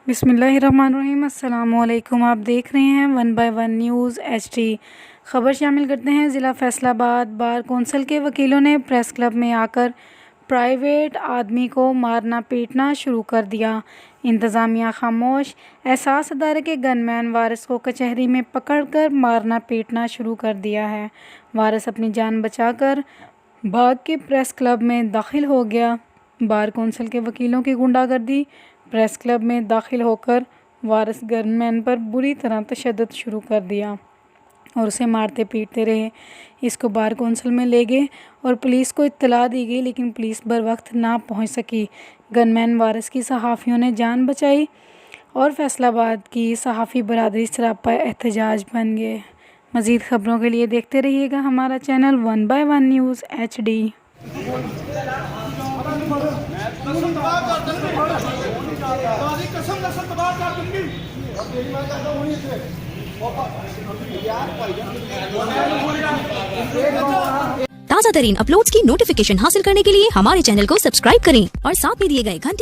बिस्मिल्लाहिर्रहमानिर्रहीम। अस्सलामुअलैकुम। आप देख रहे हैं 1 बाय 1 न्यूज़ HD। ख़बर शामिल करते हैं। ज़िला फैसलाबाद बार कौंसिल के वकीलों ने प्रेस क्लब में आकर प्राइवेट आदमी को मारना पीटना शुरू कर दिया। इंतज़ामिया खामोश। एहसास अदारे के गनमैन वारिस को कचहरी में पकड़कर मारना पीटना शुरू कर दिया है। वारिस अपनी जान बचाकर भाग के प्रेस क्लब में दाखिल हो गया। बार कौंसिल के वकीलों की गुंडागर्दी। प्रेस क्लब में दाखिल होकर वारिस गनमैन पर बुरी तरह तशद्दुद शुरू कर दिया और उसे मारते पीटते रहे। इसको बार कौंसिल में ले गए और पुलिस को इत्तला दी गई, लेकिन पुलिस बर वक्त ना पहुंच सकी। गनमैन वारिस की सहाफ़ियों ने जान बचाई और फैसलाबाद की सहाफ़ी बरादरी सरापा एहतजाज बन गए। मज़ीद ख़बरों के लिए देखते रहिएगा हमारा चैनल 1 बाय 1 न्यूज़ HD। ताज़ा तरीन अपलोड्स की नोटिफिकेशन हासिल करने के लिए हमारे चैनल को सब्सक्राइब करें और साथ में दिए गए घंटी